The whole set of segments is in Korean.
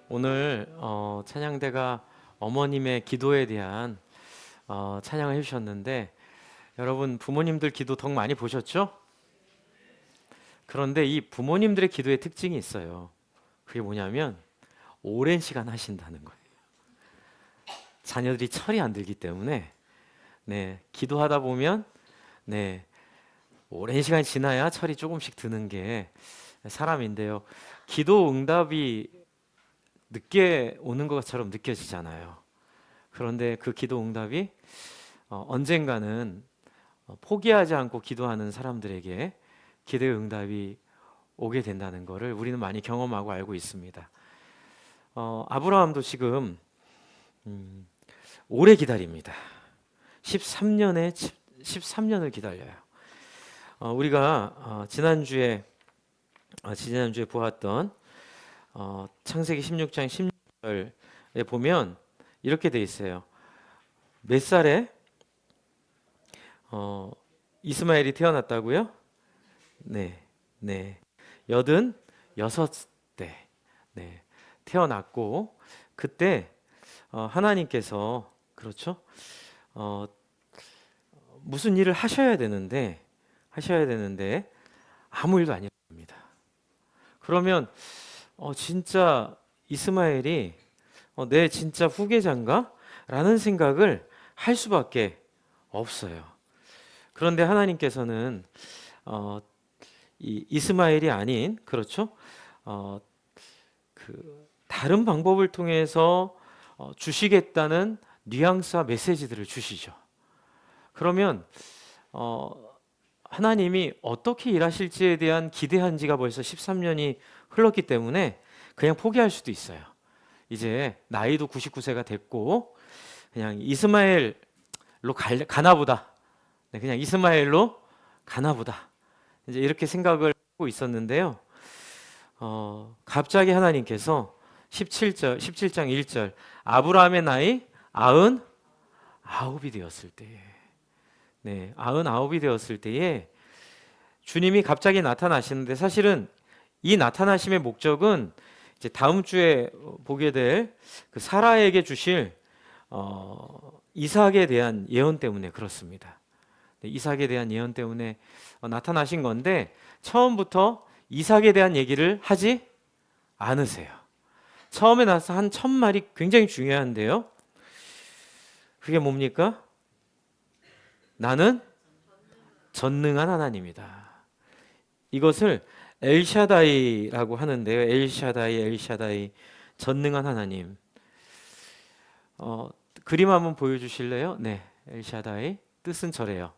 오늘 찬양대가 어머님의 기도에 대한 찬양을 해주셨는데 여러분 부모님들 기도 덕 많이 보셨죠? 그런데 이 부모님들의 기도의 특징이 있어요. 그게 뭐냐면 오랜 시간 하신다는 거예요. 자녀들이 철이 안 들기 때문에 기도하다 보면 오랜 시간이 지나야 철이 조금씩 드는 게 사람인데요. 기도 응답이 늦게 오는 것처럼 느껴지잖아요. 그런데 그 기도 응답이 언젠가는 포기하지 않고 기도하는 사람들에게 기도의 응답이 오게 된다는 것을 우리는 많이 경험하고 알고 있습니다. 아브라함도 지금 오래 기다립니다. 13년을 기다려요. 우리가 지난주에 보았던 창세기 16장 16절에 보면 이렇게 돼 있어요. 몇 살에 이스마엘이 태어났다고요? 네, 86대 태어났고 그때 하나님께서 그렇죠? 무슨 일을 하셔야 되는데 아무 일도 아니랍니다. 그러면 진짜 이스마엘이 내 진짜 후계자인가? 라는 생각을 할 수밖에 없어요. 그런데 하나님께서는 이 이스마엘이 아닌 그렇죠? 그 다른 방법을 통해서 주시겠다는 뉘앙스와 메시지들을 주시죠. 그러면 하나님이 어떻게 일하실지에 대한 기대한 지가 벌써 13년이 흘렀기 때문에 그냥 포기할 수도 있어요. 이제 나이도 99세가 됐고 그냥 이스마엘로 가나보다. 그냥 이스마엘로 가나보다. 이제 이렇게 생각을 하고 있었는데요. 갑자기 하나님께서 17장 1절 아브라함의 나이 99이 되었을 때에 99이 되었을 때에 주님이 갑자기 나타나시는데 사실은 이 나타나심의 목적은 이제 다음 주에 보게 될 그 사라에게 주실 이삭에 대한 예언 때문에 그렇습니다. 이삭에 대한 예언 때문에 나타나신 건데 처음부터 이삭에 대한 얘기를 하지 않으세요. 처음에 나서 한 첫 말이 굉장히 중요한데요. 그게 뭡니까? 나는 전능한 하나님이다. 이것을 엘샤다이라고 하는데요. 엘샤다이 전능한 하나님. 그림 한번 보여주실래요? 네, 엘샤다이 뜻은 저래요.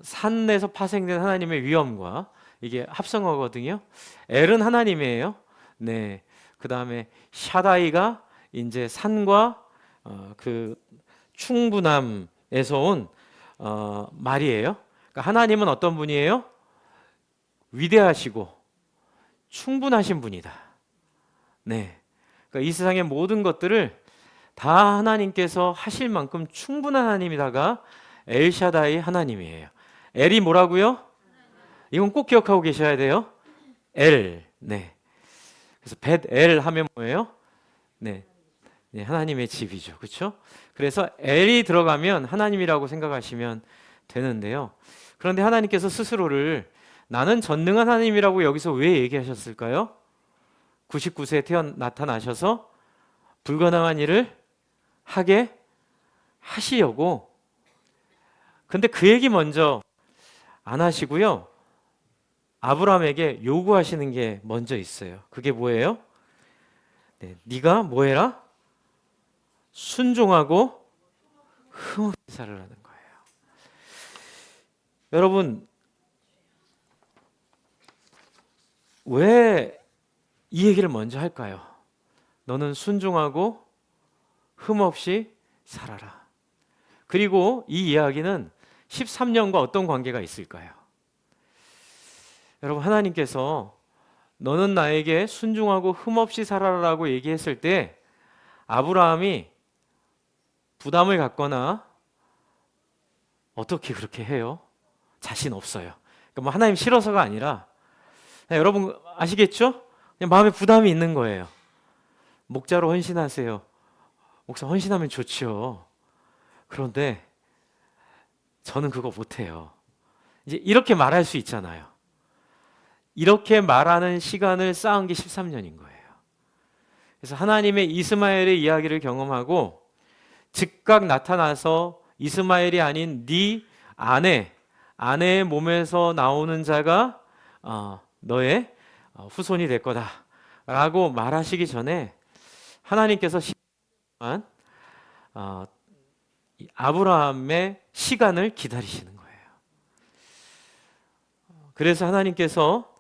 산에서 파생된 하나님의 위엄과 이게 합성어거든요. 엘은 하나님이에요. 네, 그 다음에 샤다이가 이제 산과 그 충분함에서 온 말이에요. 그러니까 하나님은 어떤 분이에요? 위대하시고 충분하신 분이다. 네, 그러니까 이 세상의 모든 것들을 다 하나님께서 하실 만큼 충분한 하나님이다가 엘샤다이 하나님이에요. 엘이 뭐라고요? 이건 꼭 기억하고 계셔야 돼요. 엘. 네. 그래서 벳엘 하면 뭐예요? 네. 하나님의 집이죠. 그렇죠? 그래서 엘이 들어가면 하나님이라고 생각하시면 되는데요. 그런데 하나님께서 스스로를 나는 전능한 하나님이라고 여기서 왜 얘기하셨을까요? 99세에 나타나셔서 불가능한 일을 하게 하시려고. 근데 그 얘기 먼저 안 하시고요. 아브라함에게 요구하시는 게 먼저 있어요. 그게 뭐예요? 네가 뭐 해라? 순종하고 흠없이 살으라는 거예요. 여러분, 왜 이 얘기를 먼저 할까요? 너는 순종하고 흠없이 살아라. 그리고 이 이야기는 13년과 어떤 관계가 있을까요? 여러분, 하나님께서 너는 나에게 순종하고 흠없이 살아라라고 얘기했을 때 아브라함이 부담을 갖거나 어떻게 그렇게 해요? 자신 없어요. 그러니까 뭐 하나님 싫어서가 아니라 여러분 아시겠죠? 그냥 마음에 부담이 있는 거예요. 목자로 헌신하세요. 목사 헌신하면 좋죠. 그런데 저는 그거 못해요. 이제 이렇게 말할 수 있잖아요. 이렇게 말하는 시간을 쌓은 게 13년인 거예요. 그래서 하나님의 이스마엘의 이야기를 경험하고 즉각 나타나서 이스마엘이 아닌 네 아내의 몸에서 나오는 자가 너의 후손이 될 거다라고 말하시기 전에 하나님께서 아브라함의 시간을 기다리시는 거예요. 그래서 하나님께서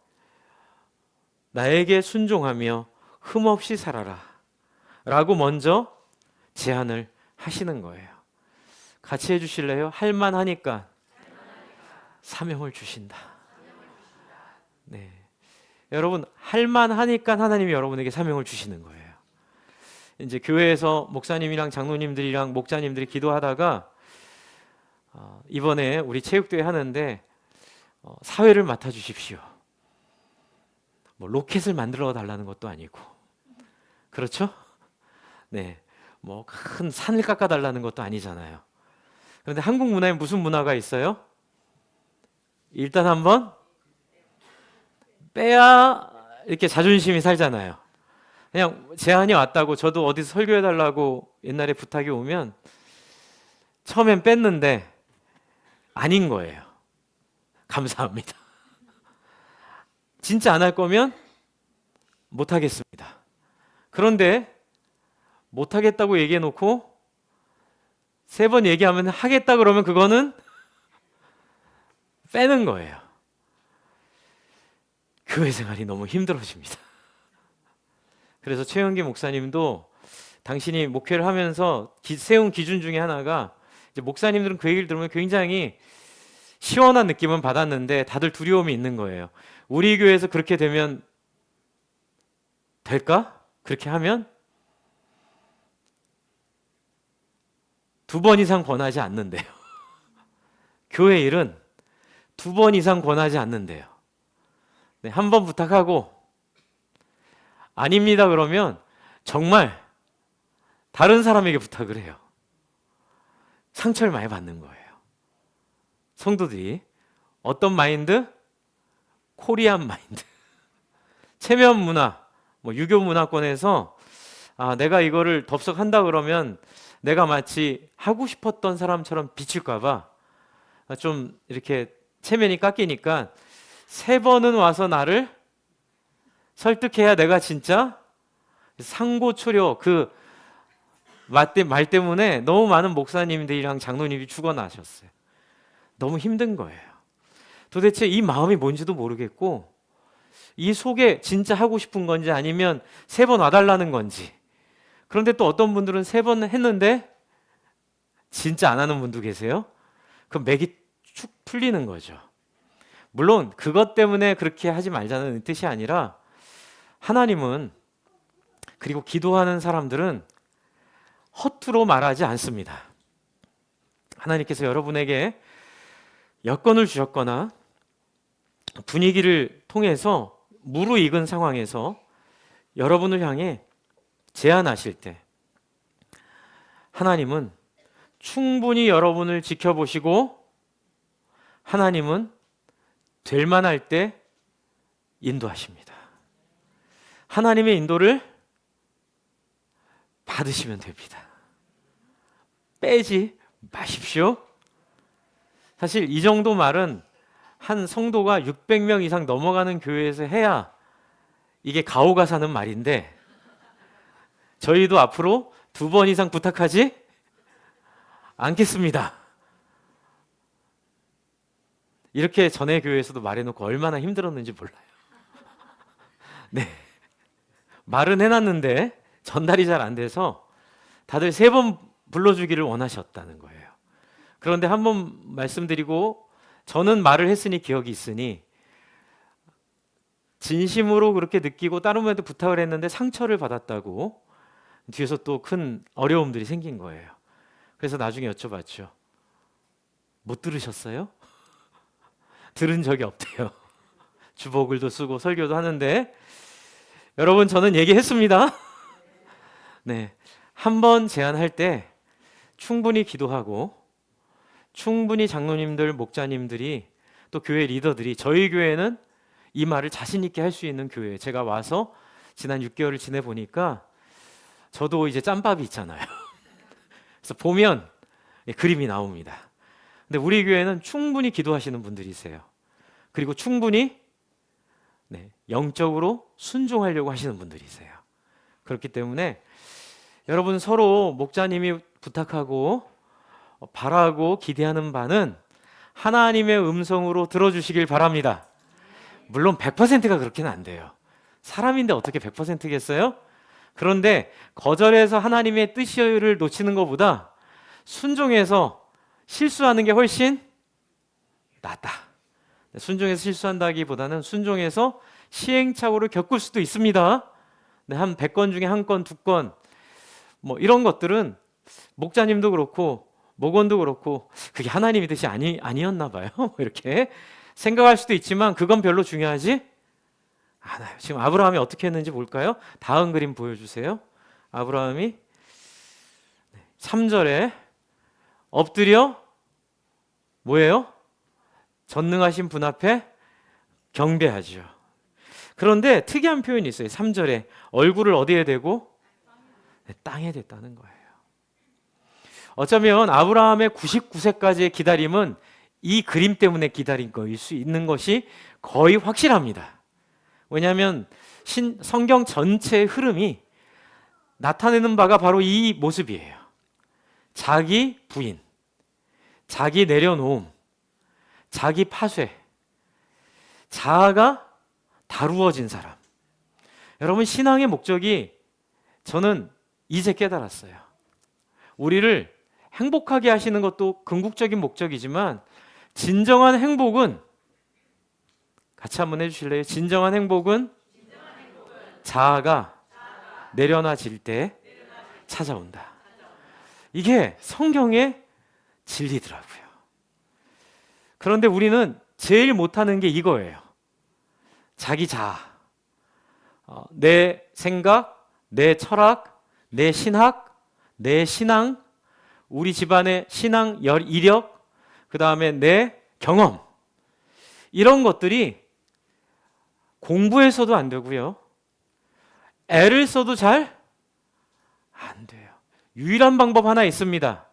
나에게 순종하며 흠없이 살아라 라고 먼저 제안을 하시는 거예요. 같이 해주실래요? 할만하니까 사명을 주신다. 네, 여러분 할만하니까 하나님이 여러분에게 사명을 주시는 거예요. 이제 교회에서 목사님이랑 장로님들이랑 목자님들이 기도하다가 이번에 우리 체육대회 하는데 사회를 맡아 주십시오. 뭐 로켓을 만들어 달라는 것도 아니고, 그렇죠? 네, 뭐 큰 산을 깎아 달라는 것도 아니잖아요. 그런데 한국 문화에 무슨 문화가 있어요? 일단 한번 빼야 이렇게 자존심이 살잖아요. 그냥 제안이 왔다고 저도 어디서 설교해 달라고 옛날에 부탁이 오면 처음엔 뺐는데 아닌 거예요. 감사합니다. 진짜 안 할 거면 못 하겠습니다. 그런데 못 하겠다고 얘기해 놓고 3번 얘기하면 하겠다 그러면 그거는 빼는 거예요. 교회 생활이 너무 힘들어집니다. 그래서 최영기 목사님도 당신이 목회를 하면서 세운 기준 중에 하나가, 이제 목사님들은 그 얘기를 들으면 굉장히 시원한 느낌은 받았는데 다들 두려움이 있는 거예요. 우리 교회에서 그렇게 되면 될까? 그렇게 하면 2번 이상 권하지 않는데요. 교회 일은 2번 이상 권하지 않는데요. 네, 1번 부탁하고 아닙니다 그러면 정말 다른 사람에게 부탁을 해요. 상처를 많이 받는 거예요. 성도들이 어떤 마인드? 코리안 마인드. 체면 문화, 뭐 유교 문화권에서 내가 이거를 덥석한다 그러면 내가 마치 하고 싶었던 사람처럼 비칠까봐 좀 이렇게 체면이 깎이니까 3번은 와서 나를 설득해야 내가 진짜 상고초려, 그 말 때문에 너무 많은 목사님들이랑 장로님이 죽어나셨어요. 너무 힘든 거예요. 도대체 이 마음이 뭔지도 모르겠고 이 속에 진짜 하고 싶은 건지 아니면 3번 와달라는 건지. 그런데 또 어떤 분들은 3번 했는데 진짜 안 하는 분도 계세요. 그럼 맥이 축 풀리는 거죠. 물론 그것 때문에 그렇게 하지 말자는 뜻이 아니라 하나님은, 그리고 기도하는 사람들은 허투루 말하지 않습니다. 하나님께서 여러분에게 여건을 주셨거나 분위기를 통해서 무르익은 상황에서 여러분을 향해 제안하실 때 하나님은 충분히 여러분을 지켜보시고 하나님은 될 만할 때 인도하십니다. 하나님의 인도를 받으시면 됩니다. 빼지 마십시오. 사실 이 정도 말은 한 성도가 600명 이상 넘어가는 교회에서 해야 이게 가오가 사는 말인데, 저희도 앞으로 2번 이상 부탁하지 않겠습니다. 이렇게 전에 교회에서도 말해놓고 얼마나 힘들었는지 몰라요. 네, 말은 해놨는데 전달이 잘 안 돼서 다들 3번 불러주기를 원하셨다는 거예요. 그런데 한 번 말씀드리고, 저는 말을 했으니 기억이 있으니 진심으로 그렇게 느끼고 다른 분한테 부탁을 했는데 상처를 받았다고 뒤에서 또 큰 어려움들이 생긴 거예요. 그래서 나중에 여쭤봤죠. 못 들으셨어요? 들은 적이 없대요. 주보글도 쓰고 설교도 하는데, 여러분 저는 얘기했습니다. 네, 한 번 제안할 때 충분히 기도하고 충분히 장로님들, 목자님들이 또 교회 리더들이 저희 교회는 이 말을 자신 있게 할 수 있는 교회에 제가 와서 지난 6개월을 지내보니까 저도 이제 짬밥이 있잖아요. 그래서 보면 그림이 나옵니다. 근데 우리 교회는 충분히 기도하시는 분들이세요. 그리고 충분히 영적으로 순종하려고 하시는 분들이세요. 그렇기 때문에 여러분 서로 목자님이 부탁하고 바라고 기대하는 바는 하나님의 음성으로 들어주시길 바랍니다. 물론 100%가 그렇게는 안 돼요. 사람인데 어떻게 100%겠어요? 그런데 거절해서 하나님의 뜻을 놓치는 것보다 순종해서 실수하는 게 훨씬 낫다. 순종해서 실수한다기보다는 순종해서 시행착오를 겪을 수도 있습니다. 한 100건 중에 1건, 2건 뭐 이런 것들은 목자님도 그렇고 목원도 그렇고 그게 하나님의 뜻이 아니었나 봐요. 이렇게 생각할 수도 있지만 그건 별로 중요하지 않아요. 지금 아브라함이 어떻게 했는지 볼까요? 다음 그림 보여주세요. 아브라함이 3절에 엎드려 뭐예요? 전능하신 분 앞에 경배하죠. 그런데 특이한 표현이 있어요. 3절에 얼굴을 어디에 대고? 땅에 댔다는 거예요. 어쩌면 아브라함의 99세까지의 기다림은 이 그림 때문에 기다린 거일 수 있는 것이 거의 확실합니다. 왜냐하면 성경 전체의 흐름이 나타내는 바가 바로 이 모습이에요. 자기 부인, 자기 내려놓음, 자기 파쇄, 자아가 다루어진 사람. 여러분 신앙의 목적이 저는 이제 깨달았어요. 우리를 행복하게 하시는 것도 궁극적인 목적이지만 진정한 행복은 같이 한번 해주실래요? 진정한 행복은 자아가 내려놔질 때 찾아온다. 이게 성경의 진리더라고요. 그런데 우리는 제일 못하는 게 이거예요. 자기 자아, 내 생각, 내 철학, 내 신학, 내 신앙, 우리 집안의 신앙 이력, 그 다음에 내 경험, 이런 것들이 공부해서도 안 되고요. 애를 써도 잘 안 돼요. 유일한 방법 하나 있습니다.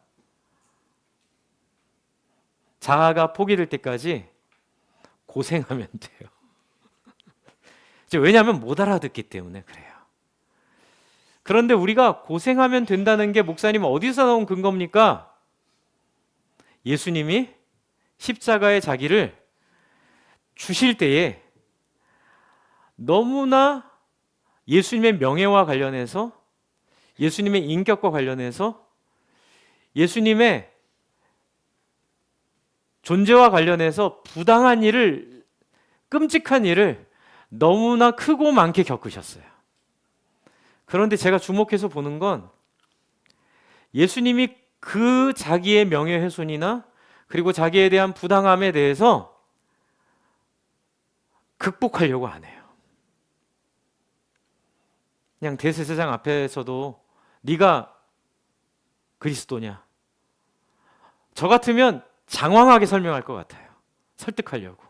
자아가 포기될 때까지 고생하면 돼요. 왜냐하면 못 알아듣기 때문에 그래요. 그런데 우리가 고생하면 된다는 게 목사님 어디서 나온 근거입니까? 예수님이 십자가에 자기를 주실 때에 너무나 예수님의 명예와 관련해서 예수님의 인격과 관련해서 예수님의 존재와 관련해서 부당한 일을, 끔찍한 일을 너무나 크고 많게 겪으셨어요. 그런데 제가 주목해서 보는 건 예수님이 그 자기의 명예훼손이나 그리고 자기에 대한 부당함에 대해서 극복하려고 안 해요. 그냥 대제사장 앞에서도 네가 그리스도냐? 저 같으면 장황하게 설명할 것 같아요. 설득하려고.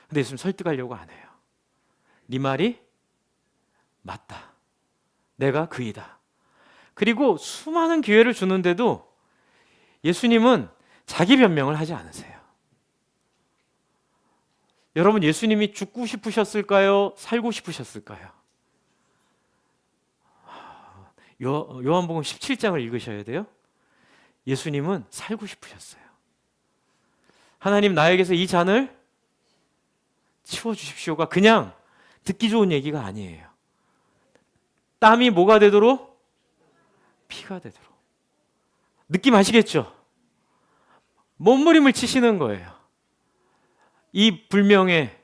근데 예수님 설득하려고 안 해요. 네 말이 맞다. 내가 그이다. 그리고 수많은 기회를 주는데도 예수님은 자기 변명을 하지 않으세요. 여러분 예수님이 죽고 싶으셨을까요? 살고 싶으셨을까요? 요한복음 17장을 읽으셔야 돼요. 예수님은 살고 싶으셨어요. 하나님 나에게서 이 잔을 치워주십시오가 그냥 듣기 좋은 얘기가 아니에요. 땀이 뭐가 되도록? 피가 되도록. 느낌 아시겠죠? 몸부림을 치시는 거예요. 이 불명예,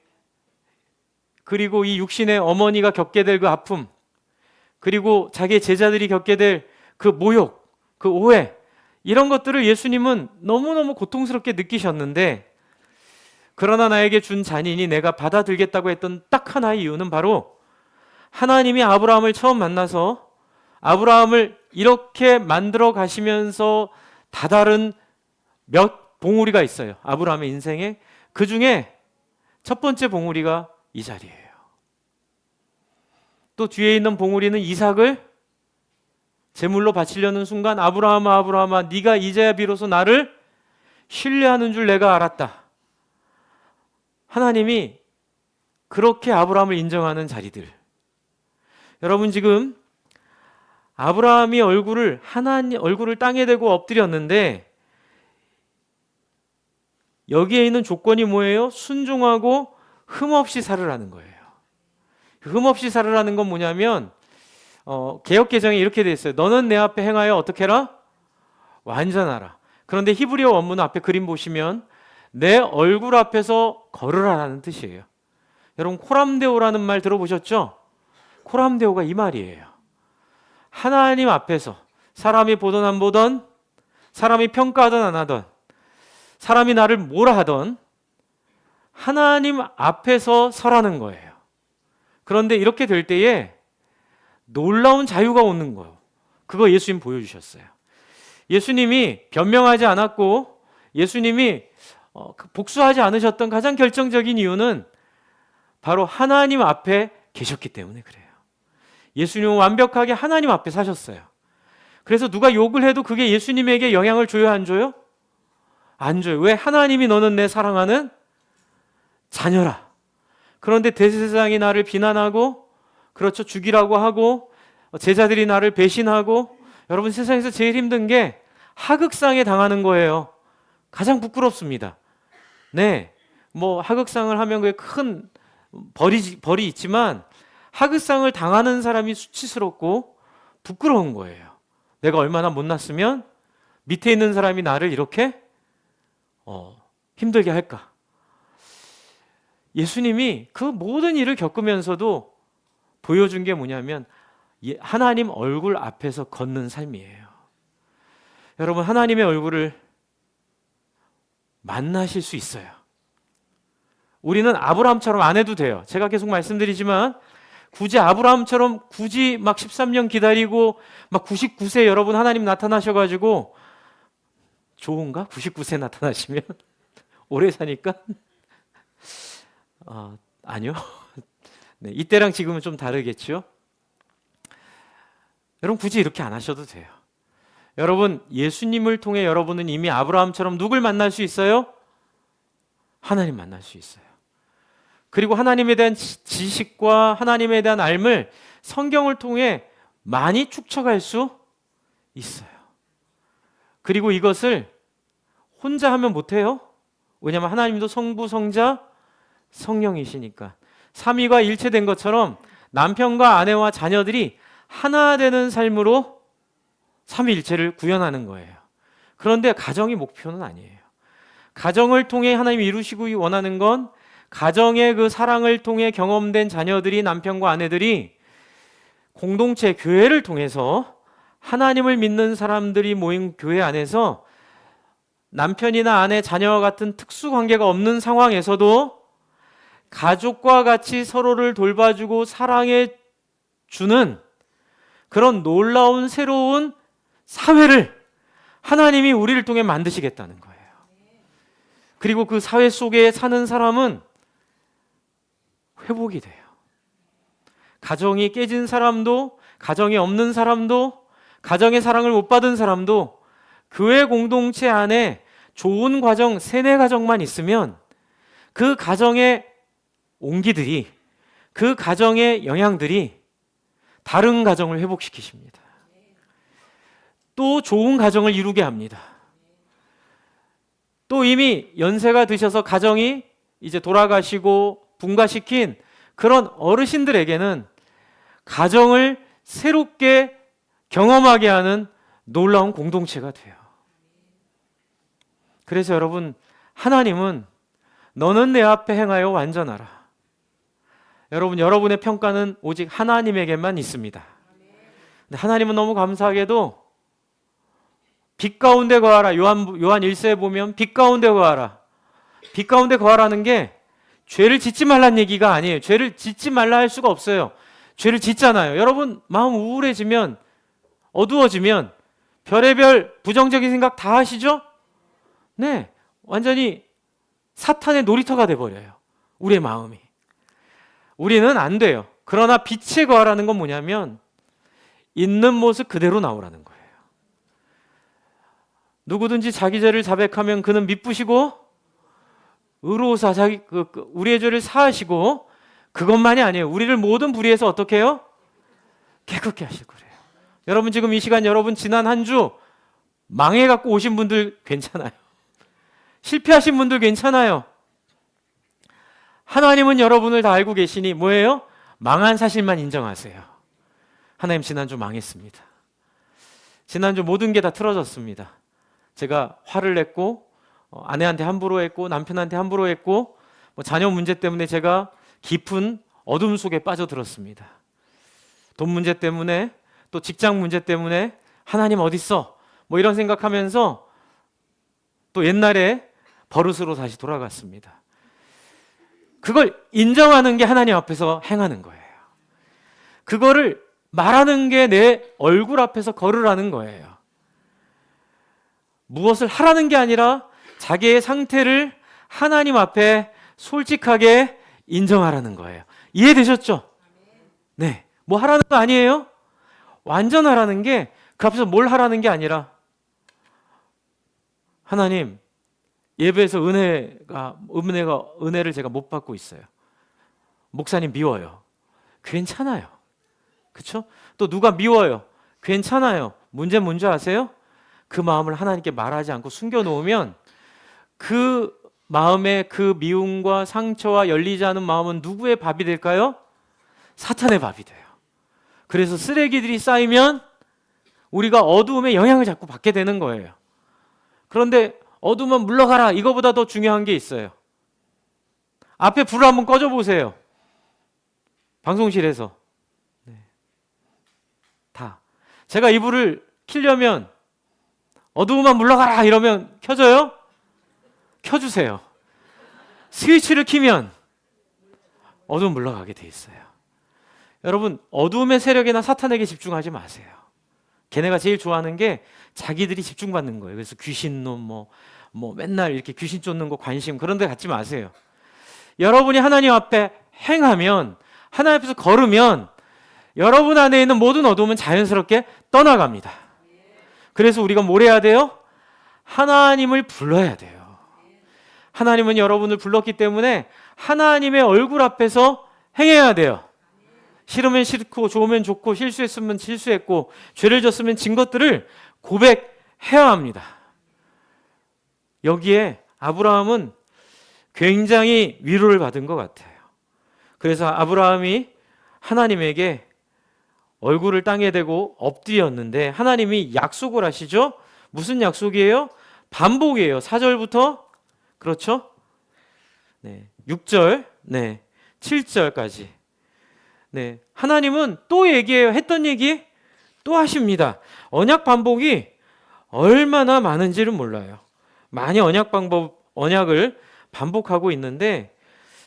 그리고 이 육신의 어머니가 겪게 될 그 아픔, 그리고 자기의 제자들이 겪게 될 그 모욕, 그 오해, 이런 것들을 예수님은 너무너무 고통스럽게 느끼셨는데, 그러나 나에게 준 잔인이 내가 받아들겠다고 했던 딱 하나의 이유는 바로 하나님이 아브라함을 처음 만나서 아브라함을 이렇게 만들어 가시면서 다다른 몇 봉우리가 있어요. 아브라함의 인생에. 그 중에 첫 번째 봉우리가 이 자리예요. 또 뒤에 있는 봉우리는 이삭을 제물로 바치려는 순간 아브라함아 아브라함아 네가 이제야 비로소 나를 신뢰하는 줄 내가 알았다. 하나님이 그렇게 아브라함을 인정하는 자리들. 여러분 지금 아브라함이 얼굴을 땅에 대고 엎드렸는데 여기에 있는 조건이 뭐예요? 순종하고 흠없이 살으라는 거예요. 흠없이 살으라는 건 뭐냐면 개역개정에 이렇게 돼 있어요. 너는 내 앞에 행하여 어떻게 해라? 완전하라. 그런데 히브리어 원문 앞에 그림 보시면 내 얼굴 앞에서 걸으라라는 뜻이에요. 여러분 코람데오라는 말 들어보셨죠? 코람데오가 이 말이에요. 하나님 앞에서 사람이 보던 안 보던, 사람이 평가하던 안 하던, 사람이 나를 뭐라 하던 하나님 앞에서 서라는 거예요. 그런데 이렇게 될 때에 놀라운 자유가 오는 거예요. 그거 예수님 보여주셨어요. 예수님이 변명하지 않았고 예수님이 복수하지 않으셨던 가장 결정적인 이유는 바로 하나님 앞에 계셨기 때문에 그래요. 예수님은 완벽하게 하나님 앞에 사셨어요. 그래서 누가 욕을 해도 그게 예수님에게 영향을 줘요, 안 줘요? 안 줘요. 왜? 하나님이 너는 내 사랑하는 자녀라. 그런데 대세상이 나를 비난하고, 그렇죠, 죽이라고 하고, 제자들이 나를 배신하고, 여러분 세상에서 제일 힘든 게 하극상에 당하는 거예요. 가장 부끄럽습니다. 네, 뭐 하극상을 하면 그게 큰 벌이 있지만 하극상을 당하는 사람이 수치스럽고 부끄러운 거예요. 내가 얼마나 못났으면 밑에 있는 사람이 나를 이렇게 힘들게 할까? 예수님이 그 모든 일을 겪으면서도 보여준 게 뭐냐면 하나님 얼굴 앞에서 걷는 삶이에요. 여러분 하나님의 얼굴을 만나실 수 있어요. 우리는 아브라함처럼 안 해도 돼요. 제가 계속 말씀드리지만 굳이 아브라함처럼 굳이 막 13년 기다리고 막 99세 여러분 하나님 나타나셔가지고 좋은가? 99세 나타나시면 오래 사니까? 아니요. 네, 이때랑 지금은 좀 다르겠죠? 여러분 굳이 이렇게 안 하셔도 돼요. 여러분 예수님을 통해 여러분은 이미 아브라함처럼 누굴 만날 수 있어요? 하나님 만날 수 있어요. 그리고 하나님에 대한 지식과 하나님에 대한 알을 성경을 통해 많이 축적할 수 있어요. 그리고 이것을 혼자 하면 못해요. 왜냐하면 하나님도 성부, 성자, 성령이시니까. 삼위가 일체된 것처럼 남편과 아내와 자녀들이 하나 되는 삶으로 삼위일체를 구현하는 거예요. 그런데 가정이 목표는 아니에요. 가정을 통해 하나님이 이루시고 원하는 건 가정의 그 사랑을 통해 경험된 자녀들이, 남편과 아내들이 공동체 교회를 통해서 하나님을 믿는 사람들이 모인 교회 안에서 남편이나 아내, 자녀와 같은 특수 관계가 없는 상황에서도 가족과 같이 서로를 돌봐주고 사랑해 주는 그런 놀라운 새로운 사회를 하나님이 우리를 통해 만드시겠다는 거예요. 그리고 그 사회 속에 사는 사람은 회복이 돼요. 가정이 깨진 사람도, 가정이 없는 사람도, 가정의 사랑을 못 받은 사람도 교회 공동체 안에 좋은 가정, 세네 가정만 있으면 그 가정의 온기들이, 그 가정의 영향들이 다른 가정을 회복시키십니다. 또 좋은 가정을 이루게 합니다. 또 이미 연세가 드셔서 가정이 이제 돌아가시고 분가시킨 그런 어르신들에게는 가정을 새롭게 경험하게 하는 놀라운 공동체가 돼요. 그래서 여러분, 하나님은 너는 내 앞에 행하여 완전하라. 여러분, 여러분의 평가는 오직 하나님에게만 있습니다. 근데 하나님은 너무 감사하게도 빛 가운데 거하라. 요한 1세에 보면 빛 가운데 거하라. 빛 가운데 거하라는 게 죄를 짓지 말라는 얘기가 아니에요. 죄를 짓지 말라 할 수가 없어요. 죄를 짓잖아요. 여러분 마음 우울해지면 어두워지면 별의별 부정적인 생각 다 하시죠? 네, 완전히 사탄의 놀이터가 돼버려요. 우리의 마음이. 우리는 안 돼요. 그러나 빛에 거하라는 건 뭐냐면 있는 모습 그대로 나오라는 거예요. 누구든지 자기 죄를 자백하면 그는 미쁘시고 의로우사 우리의 죄를 사하시고, 그것만이 아니에요. 우리를 모든 불의에서 어떻게 해요? 깨끗게 하실 거래요. 여러분 지금 이 시간, 여러분 지난 한 주 망해갖고 오신 분들 괜찮아요. 실패하신 분들 괜찮아요. 하나님은 여러분을 다 알고 계시니 뭐예요? 망한 사실만 인정하세요. 하나님, 지난주 망했습니다. 지난주 모든 게 다 틀어졌습니다. 제가 화를 냈고, 아내한테 함부로 했고, 남편한테 함부로 했고, 자녀 문제 때문에 제가 깊은 어둠 속에 빠져들었습니다. 돈 문제 때문에, 또 직장 문제 때문에 하나님 어딨어? 이런 생각하면서 또 옛날에 버릇으로 다시 돌아갔습니다. 그걸 인정하는 게 하나님 앞에서 행하는 거예요. 그거를 말하는 게 내 얼굴 앞에서 걸으라는 거예요. 무엇을 하라는 게 아니라 자기의 상태를 하나님 앞에 솔직하게 인정하라는 거예요. 이해되셨죠? 네. 뭐 하라는 거 아니에요? 완전 하라는 게, 그 앞에서 뭘 하라는 게 아니라, 하나님, 예배에서 은혜를 제가 못 받고 있어요. 목사님 미워요. 괜찮아요. 그렇죠? 또 누가 미워요. 괜찮아요. 문제는 뭔지 아세요? 그 마음을 하나님께 말하지 않고 숨겨놓으면 그 마음의 그 미움과 상처와 열리지 않은 마음은 누구의 밥이 될까요? 사탄의 밥이 돼요. 그래서 쓰레기들이 쌓이면 우리가 어두움의 영향을 자꾸 받게 되는 거예요. 그런데 어두우면 물러가라, 이거보다 더 중요한 게 있어요. 앞에 불을 한번 꺼져 보세요. 방송실에서. 네. 다. 제가 이 불을 켜려면 어두우면 물러가라 이러면 켜져요? 켜주세요. 스위치를 키면 어두움 물러가게 돼 있어요. 여러분, 어두움의 세력이나 사탄에게 집중하지 마세요. 걔네가 제일 좋아하는 게 자기들이 집중받는 거예요. 그래서 귀신놈 맨날 이렇게 귀신 쫓는 거 관심, 그런 데 갖지 마세요. 여러분이 하나님 앞에 행하면, 하나님 앞에서 걸으면 여러분 안에 있는 모든 어두움은 자연스럽게 떠나갑니다. 그래서 우리가 뭘 해야 돼요? 하나님을 불러야 돼요. 하나님은 여러분을 불렀기 때문에 하나님의 얼굴 앞에서 행해야 돼요. 싫으면 싫고, 좋으면 좋고, 실수했으면 실수했고, 죄를 졌으면 진 것들을 고백해야 합니다. 여기에 아브라함은 굉장히 위로를 받은 것 같아요. 그래서 아브라함이 하나님에게 얼굴을 땅에 대고 엎드렸는데 하나님이 약속을 하시죠? 무슨 약속이에요? 반복이에요. 4절부터, 그렇죠? 네, 6절, 네, 7절까지. 네, 하나님은 또 얘기해요. 했던 얘기 또 하십니다. 언약 반복이 얼마나 많은지를 몰라요. 많이 언약을 반복하고 있는데,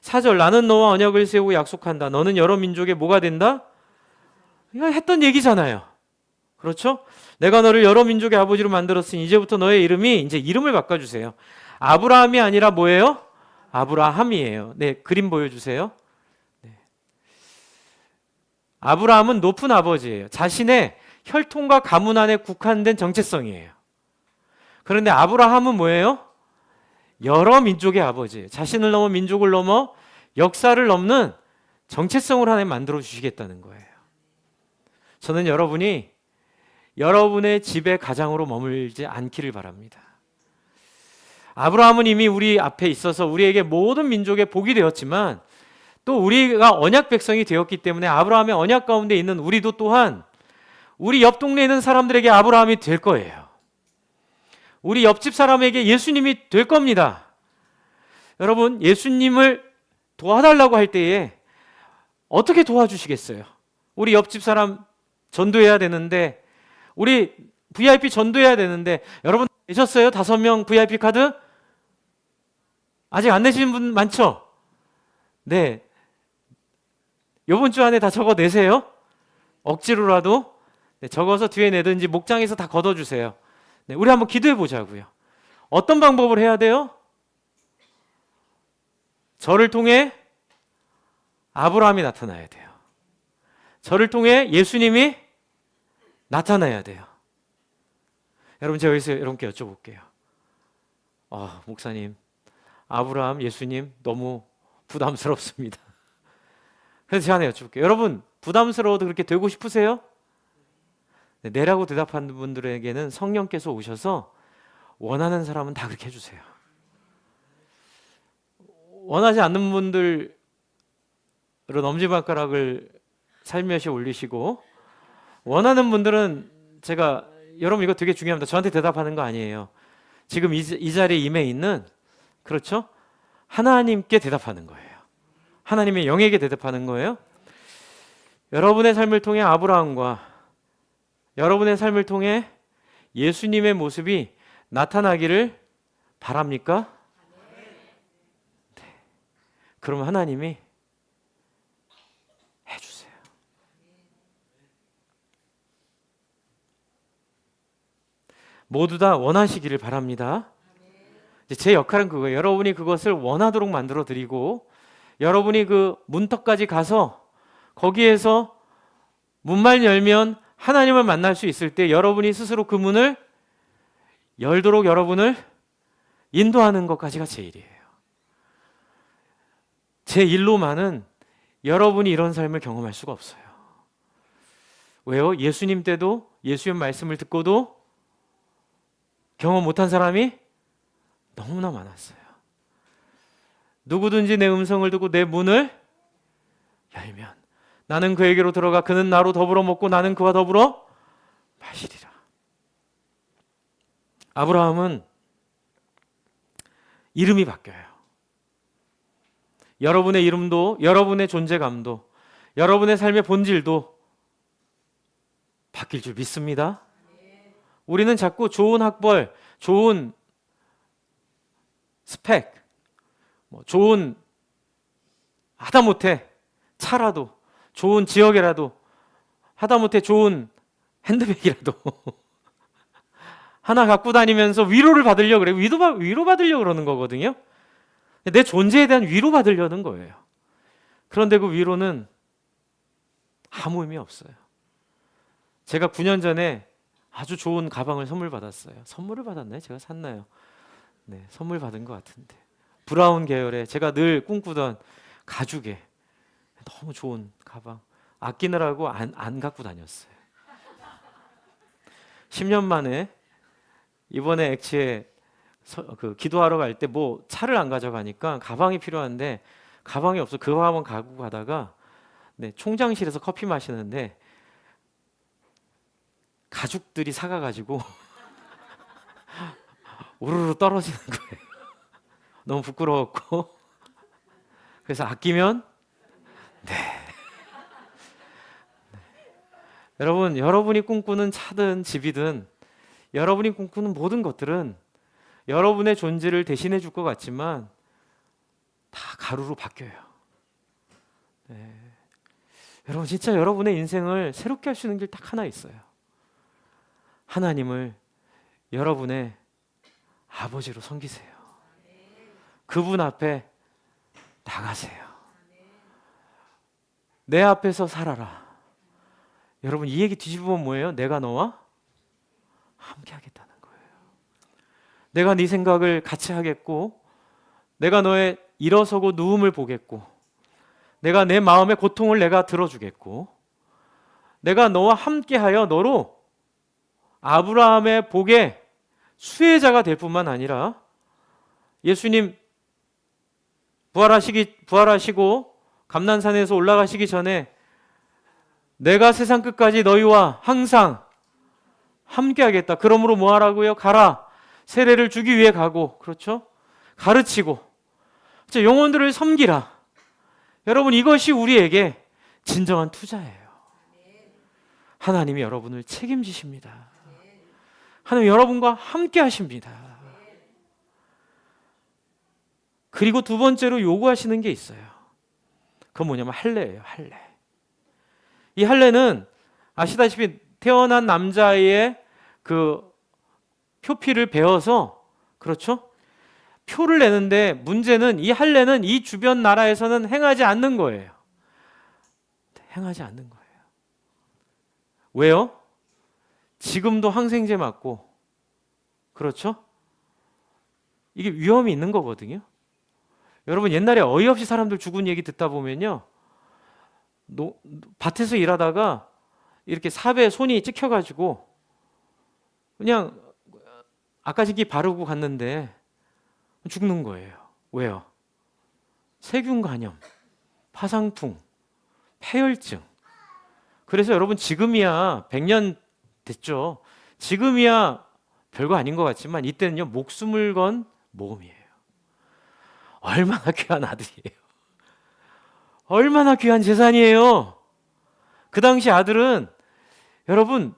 4절, 나는 너와 언약을 세우고 약속한다. 너는 여러 민족의 뭐가 된다? 이거 했던 얘기잖아요. 그렇죠? 내가 너를 여러 민족의 아버지로 만들었으니 이제부터 너의 이름이, 이제 이름을 바꿔주세요. 아브라함이 아니라 뭐예요? 아브라함이에요. 네, 그림 보여주세요. 네. 아브라함은 높은 아버지예요. 자신의 혈통과 가문 안에 국한된 정체성이에요. 그런데 아브라함은 뭐예요? 여러 민족의 아버지예요. 자신을 넘어 민족을 넘어 역사를 넘는 정체성을 하나님 만들어 주시겠다는 거예요. 저는 여러분이 여러분의 집의 가장으로 머물지 않기를 바랍니다. 아브라함은 이미 우리 앞에 있어서 우리에게 모든 민족의 복이 되었지만, 또 우리가 언약 백성이 되었기 때문에 아브라함의 언약 가운데 있는 우리도 또한 우리 옆 동네에 있는 사람들에게 아브라함이 될 거예요. 우리 옆집 사람에게 예수님이 될 겁니다. 여러분, 예수님을 도와달라고 할 때에 어떻게 도와주시겠어요? 우리 옆집 사람 전도해야 되는데, 우리 VIP 전도해야 되는데, 여러분 내셨어요? 5명 VIP 카드? 아직 안 내신 분 많죠? 네. 이번 주 안에 다 적어 내세요. 억지로라도. 네, 적어서 뒤에 내든지 목장에서 다 걷어주세요. 네, 우리 한번 기도해 보자고요. 어떤 방법을 해야 돼요? 저를 통해 아브라함이 나타나야 돼요. 저를 통해 예수님이 나타나야 돼요. 여러분, 제가 여기서 여러분께 여쭤볼게요. 목사님, 아브라함, 예수님 너무 부담스럽습니다. 그래서 제가 하나 여쭤볼게요. 여러분, 부담스러워도 그렇게 되고 싶으세요? 네, 네라고 대답하는 분들에게는 성령께서 오셔서 원하는 사람은 다 그렇게 해주세요. 원하지 않는 분들은 엄지발가락을 살며시 올리시고, 원하는 분들은 제가, 여러분 이거 되게 중요합니다. 저한테 대답하는 거 아니에요. 지금 이 자리에 임해 있는, 그렇죠? 하나님께 대답하는 거예요. 하나님의 영에게 대답하는 거예요. 여러분의 삶을 통해 아브라함과 여러분의 삶을 통해 예수님의 모습이 나타나기를 바랍니까? 네. 그럼 하나님이 해주세요. 모두 다 원하시기를 바랍니다. 제 역할은 그거예요. 여러분이 그것을 원하도록 만들어 드리고, 여러분이 그 문턱까지 가서 거기에서 문만 열면 하나님을 만날 수 있을 때 여러분이 스스로 그 문을 열도록 여러분을 인도하는 것까지가 제 일이에요. 제 일로만은 여러분이 이런 삶을 경험할 수가 없어요. 왜요? 예수님 때도 예수의 말씀을 듣고도 경험 못한 사람이 너무나 많았어요. 누구든지 내 음성을 듣고 내 문을 열면 나는 그에게로 들어가 그는 나로 더불어 먹고 나는 그와 더불어 마시리라. 아브라함은 이름이 바뀌어요. 여러분의 이름도, 여러분의 존재감도, 여러분의 삶의 본질도 바뀔 줄 믿습니다. 우리는 자꾸 좋은 학벌, 좋은 스펙, 좋은, 하다못해 차라도, 좋은 지역이라도, 하다못해 좋은 핸드백이라도 하나 갖고 다니면서 위로를 받으려고 그래요. 위로 받으려고 그러는 거거든요. 내 존재에 대한 위로 받으려는 거예요. 그런데 그 위로는 아무 의미 없어요. 제가 9년 전에 아주 좋은 가방을 선물 받았어요. 선물을 받았나요? 제가 샀나요? 네, 선물 받은 것 같은데. 브라운 계열의 제가 늘 꿈꾸던 가죽의 너무 좋은 가방. 아끼느라고 안 갖고 다녔어요. 10년 만에 이번에 엑치에 기도하러 갈 때 뭐 차를 안 가져가니까 가방이 필요한데 가방이 없어. 그 가방 갖고 가다가 네, 총장실에서 커피 마시는데 가죽들이 사가가지고 우르르 떨어지는 거예요. 너무 부끄러웠고 그래서 아끼면 네. 여러분, 여러분이 꿈꾸는 차든 집이든 여러분이 꿈꾸는 모든 것들은 여러분의 존재를 대신해 줄 것 같지만 다 가루로 바뀌어요. 네. 여러분, 진짜 여러분의 인생을 새롭게 할 수 있는 길 딱 하나 있어요. 하나님을 여러분의 아버지로 섬기세요. 그분 앞에 나가세요. 내 앞에서 살아라. 여러분, 이 얘기 뒤집으면 뭐예요? 내가 너와 함께 하겠다는 거예요. 내가 네 생각을 같이 하겠고, 내가 너의 일어서고 누움을 보겠고, 내가 내 마음의 고통을 내가 들어주겠고, 내가 너와 함께하여 너로 아브라함의 복의 수혜자가 될 뿐만 아니라 예수님 부활하시고 감난산에서 올라가시기 전에 내가 세상 끝까지 너희와 항상 함께하겠다. 그러므로 뭐 하라고요? 가라. 세례를 주기 위해 가고, 그렇죠? 가르치고, 영혼들을 섬기라. 여러분, 이것이 우리에게 진정한 투자예요. 하나님이 여러분을 책임지십니다. 하나님 여러분과 함께 하십니다. 그리고 두 번째로 요구하시는 게 있어요. 그건 뭐냐면 할례예요. 할례. 이 할례는 아시다시피 태어난 남자의 그 표피를 베어서, 그렇죠? 표를 내는데 문제는 이 할례는 이 주변 나라에서는 행하지 않는 거예요. 행하지 않는 거예요. 왜요? 지금도 항생제 맞고, 그렇죠? 이게 위험이 있는 거거든요. 여러분, 옛날에 어이없이 사람들 죽은 얘기 듣다 보면요, 밭에서 일하다가 이렇게 삽에 손이 찍혀가지고 그냥 아까지기 바르고 갔는데 죽는 거예요. 왜요? 세균 감염, 파상풍, 폐혈증. 그래서 여러분, 지금이야 100년 됐죠. 지금이야 별거 아닌 것 같지만 이때는요, 목숨을 건 모험이에요. 얼마나 귀한 아들이에요. 얼마나 귀한 재산이에요. 그 당시 아들은 여러분,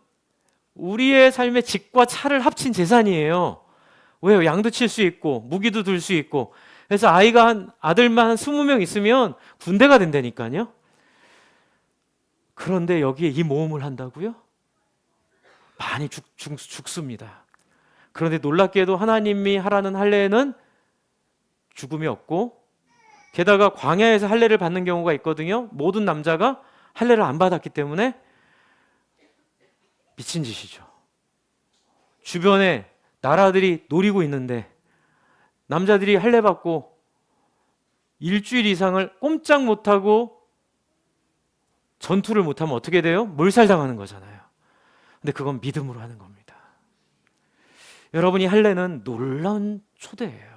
우리의 삶의 집과 차를 합친 재산이에요. 왜요? 양도 칠 수 있고 무기도 들 수 있고. 그래서 아들만 한 20명 있으면 군대가 된다니까요. 그런데 여기에 이 모험을 한다고요? 많이 죽습니다. 그런데 놀랍게도 하나님이 하라는 할례에는 죽음이 없고, 게다가 광야에서 할례를 받는 경우가 있거든요. 모든 남자가 할례를 안 받았기 때문에 미친 짓이죠. 주변에 나라들이 노리고 있는데 남자들이 할례 받고 일주일 이상을 꼼짝 못하고 전투를 못하면 어떻게 돼요? 몰살당하는 거잖아요. 근데 그건 믿음으로 하는 겁니다. 여러분이 할례는 놀라운 초대예요.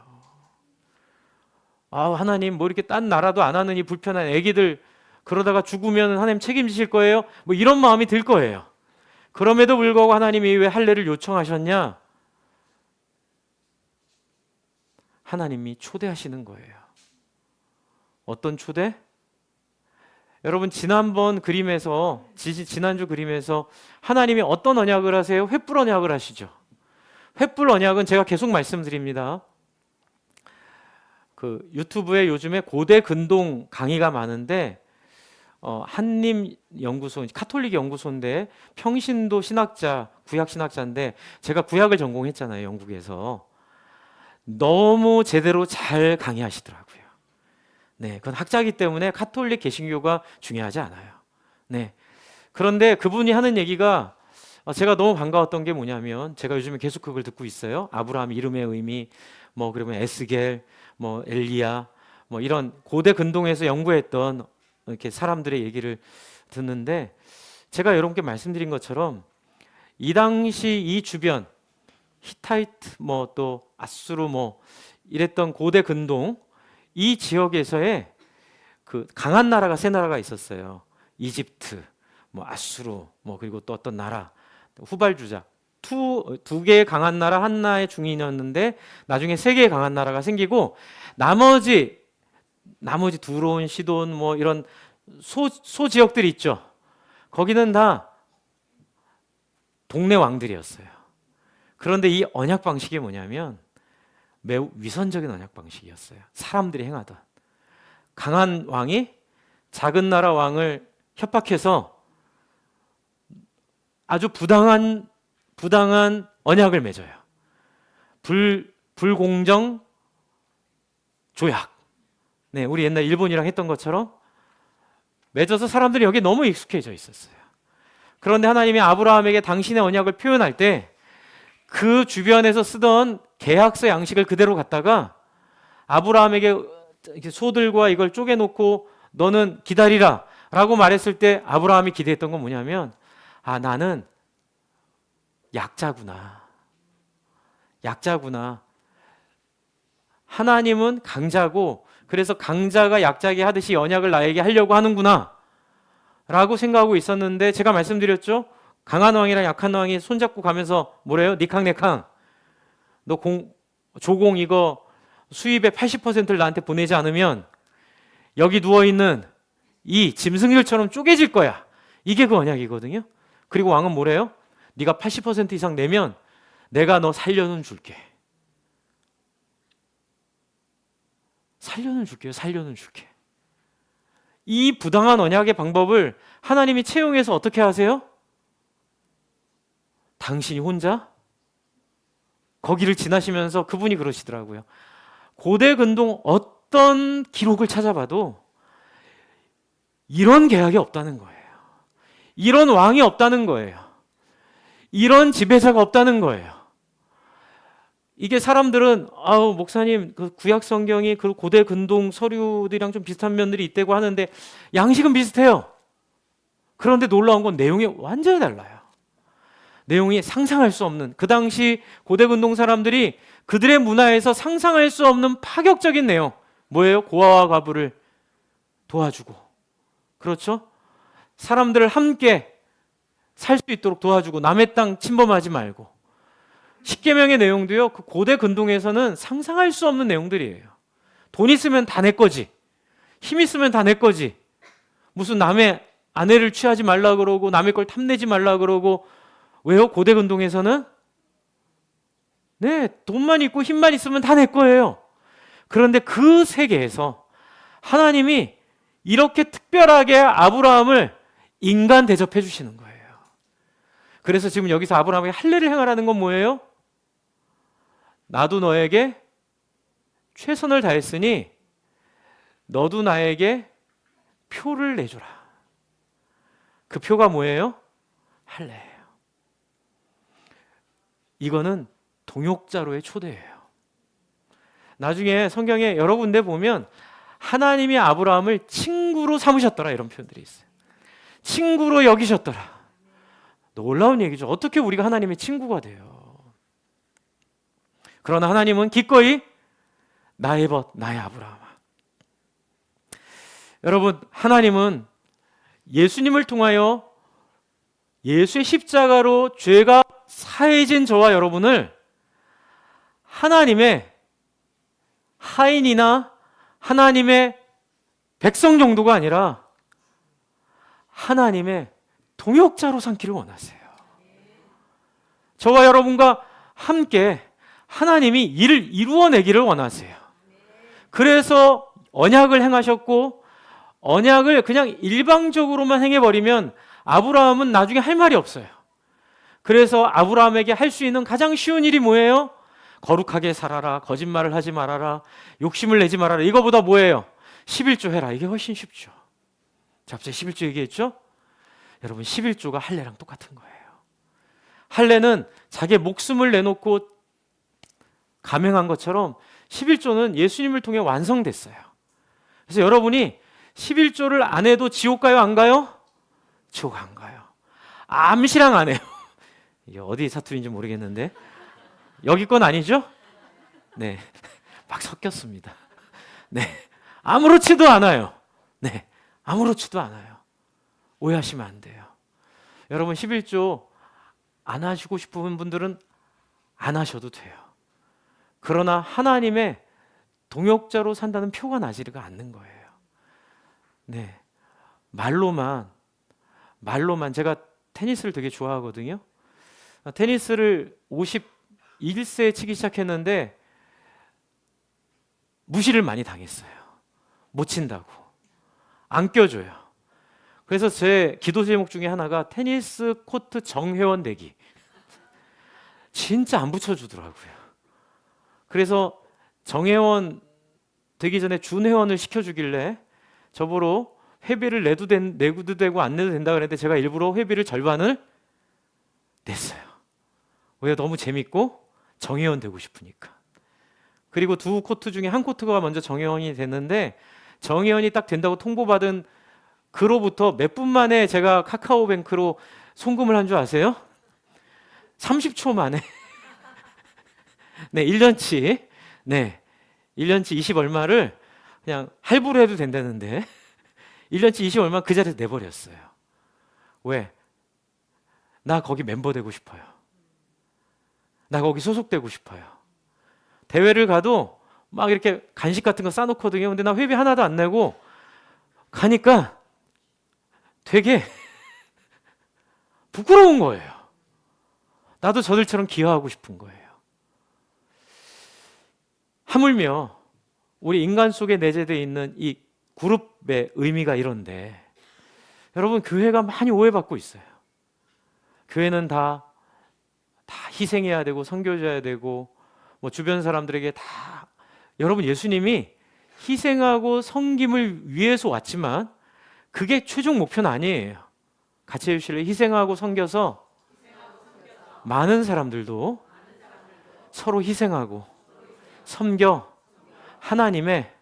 하나님, 뭐 이렇게 딴 나라도 안 하는 이 불편한 애기들 그러다가 죽으면 하나님 책임지실 거예요? 뭐 이런 마음이 들 거예요. 그럼에도 불구하고 하나님이 왜 할례를 요청하셨냐? 하나님이 초대하시는 거예요. 어떤 초대? 여러분, 지난주 그림에서 하나님이 어떤 언약을 하세요? 횃불 언약을 하시죠. 횃불 언약은 제가 계속 말씀드립니다. 그 유튜브에 요즘에 고대 근동 강의가 많은데, 한림연구소, 카톨릭 연구소인데 평신도 신학자, 구약 신학자인데, 제가 구약을 전공했잖아요, 영국에서. 너무 제대로 잘 강의하시더라고요. 네, 그건 학자이기 때문에 카톨릭 개신교가 중요하지 않아요. 네. 그런데 그분이 하는 얘기가 제가 너무 반가웠던 게 뭐냐면, 제가 요즘에 계속 그걸 듣고 있어요. 아브라함 이름의 의미, 뭐 그러면 에스겔, 뭐 엘리야, 뭐 이런 고대 근동에서 연구했던 이렇게 사람들의 얘기를 듣는데, 제가 여러분께 말씀드린 것처럼 이 당시 이 주변 히타이트, 뭐 또 아수르, 뭐 이랬던 고대 근동 이 지역에서의 그 강한 나라가 세 나라가 있었어요. 이집트, 뭐 아수르, 뭐 그리고 또 어떤 나라, 후발주자. 두 개의 강한 나라, 하나의 중인이었는데 나중에 세 개의 강한 나라가 생기고, 나머지 두론, 시돈, 뭐 이런 소 지역들이 있죠. 거기는 다 동네 왕들이었어요. 그런데 이 언약 방식이 뭐냐면 매우 위선적인 언약 방식이었어요. 사람들이 행하던. 강한 왕이 작은 나라 왕을 협박해서 아주 부당한 언약을 맺어요. 불공정 조약. 네, 우리 옛날 일본이랑 했던 것처럼 맺어서 사람들이 여기에 너무 익숙해져 있었어요. 그런데 하나님이 아브라함에게 당신의 언약을 표현할 때 그 주변에서 쓰던 계약서 양식을 그대로 갖다가 아브라함에게 소들과 이걸 쪼개놓고 너는 기다리라 라고 말했을 때, 아브라함이 기대했던 건 뭐냐면, 나는 약자구나. 하나님은 강자고, 그래서 강자가 약자에게 하듯이 언약을 나에게 하려고 하는구나 라고 생각하고 있었는데, 제가 말씀드렸죠. 강한 왕이랑 약한 왕이 손잡고 가면서 뭐래요? 니캉네캉, 너 조공 이거 수입의 80%를 나한테 보내지 않으면 여기 누워있는 이 짐승들처럼 쪼개질 거야. 이게 그 언약이거든요. 그리고 왕은 뭐래요? 네가 80% 이상 내면 내가 너 살려는 줄게. 살려는 줄게. 이 부당한 언약의 방법을 하나님이 채용해서 어떻게 하세요? 당신이 혼자? 거기를 지나시면서 그분이 그러시더라고요. 고대 근동 어떤 기록을 찾아봐도 이런 계약이 없다는 거예요. 이런 왕이 없다는 거예요. 이런 지배자가 없다는 거예요. 이게 사람들은 아우 목사님 그 구약 성경이 그 고대 근동 서류들이랑 좀 비슷한 면들이 있다고 하는데 양식은 비슷해요. 그런데 놀라운 건 내용이 완전히 달라요. 내용이 상상할 수 없는, 그 당시 고대 근동 사람들이 그들의 문화에서 상상할 수 없는 파격적인 내용. 뭐예요? 고아와 과부를 도와주고, 그렇죠? 사람들을 함께 살 수 있도록 도와주고, 남의 땅 침범하지 말고. 십계명의 내용도요, 그 고대 근동에서는 상상할 수 없는 내용들이에요. 돈 있으면 다 내 거지, 힘 있으면 다 내 거지, 무슨 남의 아내를 취하지 말라 그러고 남의 걸 탐내지 말라 그러고. 왜요? 고대 근동에서는 네, 돈만 있고 힘만 있으면 다 내 거예요. 그런데 그 세계에서 하나님이 이렇게 특별하게 아브라함을 인간 대접해 주시는 거예요. 그래서 지금 여기서 아브라함에게 할례를 행하라는 건 뭐예요? 나도 너에게 최선을 다했으니 너도 나에게 표를 내줘라. 그 표가 뭐예요? 할례예요. 이거는 동역자로의 초대예요. 나중에 성경에 여러 군데 보면 하나님이 아브라함을 친구로 삼으셨더라, 이런 표현들이 있어요. 친구로 여기셨더라. 놀라운 얘기죠. 어떻게 우리가 하나님의 친구가 돼요? 그러나 하나님은 기꺼이 나의 벗, 나의 아브라함아. 여러분, 하나님은 예수님을 통하여 예수의 십자가로 죄가 사해진 저와 여러분을 하나님의 하인이나 하나님의 백성 정도가 아니라 하나님의 동역자로 삼기를 원하세요. 저와 여러분과 함께 하나님이 일을 이루어내기를 원하세요. 그래서 언약을 행하셨고, 언약을 그냥 일방적으로만 행해버리면 아브라함은 나중에 할 말이 없어요. 그래서 아브라함에게 할 수 있는 가장 쉬운 일이 뭐예요? 거룩하게 살아라, 거짓말을 하지 말아라, 욕심을 내지 말아라. 이거보다 뭐예요? 11조 해라. 이게 훨씬 쉽죠. 자, 갑자기 11조 얘기했죠? 여러분, 11조가 할례랑 똑같은 거예요. 할례는 자기의 목숨을 내놓고 감행한 것처럼 11조는 예수님을 통해 완성됐어요. 그래서 여러분이 11조를 안 해도 지옥 가요, 안 가요? 지옥 안 가요. 암시랑 안 해요. 이게 어디 사투리인지 모르겠는데 여기 건 아니죠? 네, 막 섞였습니다. 네, 아무렇지도 않아요. 네, 아무렇지도 않아요. 오해하시면 안 돼요. 여러분, 11조 안 하시고 싶은 분들은 안 하셔도 돼요. 그러나 하나님의 동역자로 산다는 표가 나지가 않는 거예요. 네, 말로만 제가 테니스를 되게 좋아하거든요. 테니스를 51세에 치기 시작했는데 무시를 많이 당했어요. 못 친다고. 안 껴줘요. 그래서 제 기도 제목 중에 하나가 테니스 코트 정회원 되기. 진짜 안 붙여주더라고요. 그래서 정회원 되기 전에 준회원을 시켜주길래 저보러 회비를 내도 되고 안 내도 된다 그랬는데 제가 일부러 회비를 절반을 냈어요. 왜? 너무 재밌고 정회원 되고 싶으니까. 그리고 두 코트 중에 한 코트가 먼저 정회원이 됐는데, 정회원이 딱 된다고 통보받은 그로부터 몇 분 만에 제가 카카오뱅크로 송금을 한 줄 아세요? 30초 만에. 네, 1년치. 네, 1년치 20 얼마를 그냥 할부로 해도 된다는데 1년치 20 얼마 그 자리에서 내버렸어요. 왜? 나 거기 멤버 되고 싶어요. 나 거기 소속되고 싶어요. 대회를 가도 막 이렇게 간식 같은 거 싸놓거든요. 근데 나 회비 하나도 안 내고 가니까 되게 부끄러운 거예요. 나도 저들처럼 기여하고 싶은 거예요. 하물며 우리 인간 속에 내재되어 있는 이 그룹의 의미가 이런데, 여러분, 교회가 많이 오해받고 있어요. 교회는 다 희생해야 되고 선교해야 되고 뭐 주변 사람들에게 다 여러분 예수님이 희생하고 섬김을 위해서 왔지만 그게 최종 목표는 아니에요. 같이 해주실래요? 희생하고 섬겨서 많은 사람들도 서로 희생하고 섬겨 하나님의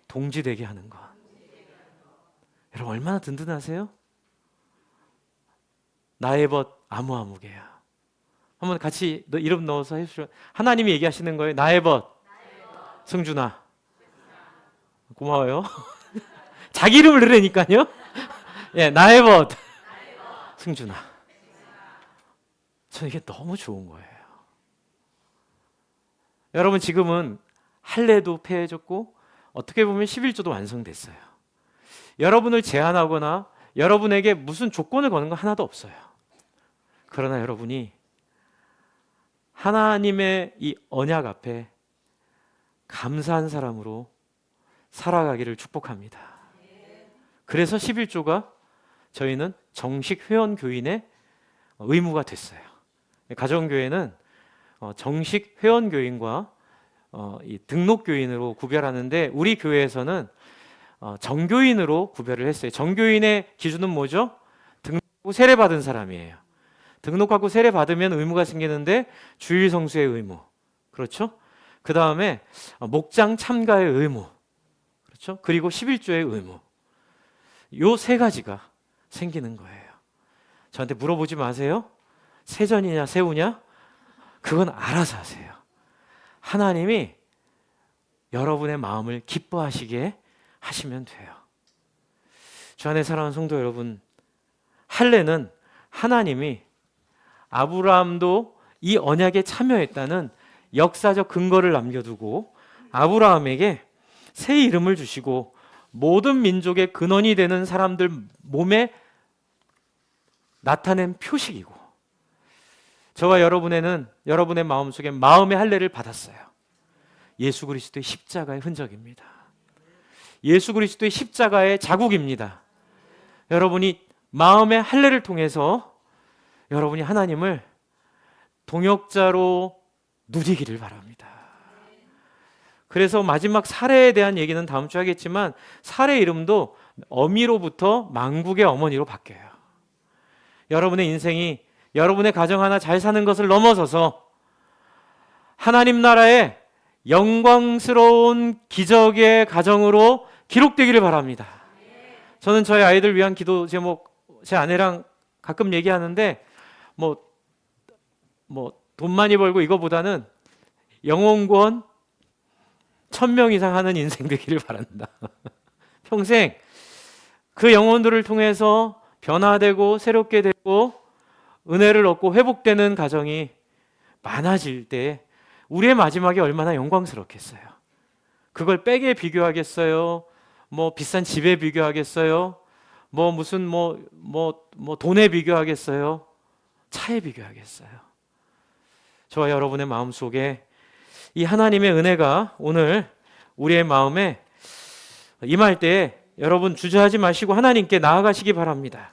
동지되게 하는 것. 여러분 얼마나 든든하세요? 나의 벗 아무아무개야. 한번 같이 이름 넣어서 해주시죠. 하나님이 얘기하시는 거예요. 나의 벗 승준아. 고마워요. 자기 이름을 넣으니까요. 예, 나의 벗 승준아. 저는 이게 너무 좋은 거예요. 여러분 지금은 할례도 폐해졌고 어떻게 보면 11조도 완성됐어요. 여러분을 제한하거나 여러분에게 무슨 조건을 거는 건 하나도 없어요. 그러나 여러분이 하나님의 이 언약 앞에 감사한 사람으로 살아가기를 축복합니다. 그래서 11조가 저희는 정식 회원교인의 의무가 됐어요. 가정교회는 정식 회원교인과 이 등록교인으로 구별하는데 우리 교회에서는 정교인으로 구별을 했어요. 정교인의 기준은 뭐죠? 등록하고 세례받은 사람이에요. 등록하고 세례받으면 의무가 생기는데 주일 성수의 의무, 그렇죠? 그 다음에 목장 참가의 의무, 그렇죠? 그리고 11조의 의무. 요 세 가지가 생기는 거예요. 저한테 물어보지 마세요. 세전이냐 세우냐? 그건 알아서 하세요. 하나님이 여러분의 마음을 기뻐하시게 하시면 돼요. 주 안에 사랑하는 성도 여러분, 할례는 하나님이 아브라함도 이 언약에 참여했다는 역사적 근거를 남겨두고 아브라함에게 새 이름을 주시고 모든 민족의 근원이 되는 사람들 몸에 나타낸 표식이고, 저와 여러분에는 여러분의 마음속에 마음의 할례를 받았어요. 예수 그리스도의 십자가의 흔적입니다. 예수 그리스도의 십자가의 자국입니다. 여러분이 마음의 할례를 통해서 여러분이 하나님을 동역자로 누리기를 바랍니다. 그래서 마지막 사례에 대한 얘기는 다음 주에 하겠지만 사례 이름도 어미로부터 만국의 어머니로 바뀌어요. 여러분의 인생이 여러분의 가정 하나 잘 사는 것을 넘어서서 하나님 나라의 영광스러운 기적의 가정으로 기록되기를 바랍니다. 저는 저희 아이들 위한 기도 제목 제 아내랑 가끔 얘기하는데 돈 많이 벌고 이거보다는 영혼권 1000명 이상 하는 인생 되기를 바란다. 평생 그 영혼들을 통해서 변화되고 새롭게 되고 은혜를 얻고 회복되는 가정이 많아질 때 우리의 마지막이 얼마나 영광스럽겠어요. 그걸 백에 비교하겠어요? 비싼 집에 비교하겠어요? 무슨 돈에 비교하겠어요? 차에 비교하겠어요? 저와 여러분의 마음속에 이 하나님의 은혜가 오늘 우리의 마음에 임할 때 여러분 주저하지 마시고 하나님께 나아가시기 바랍니다.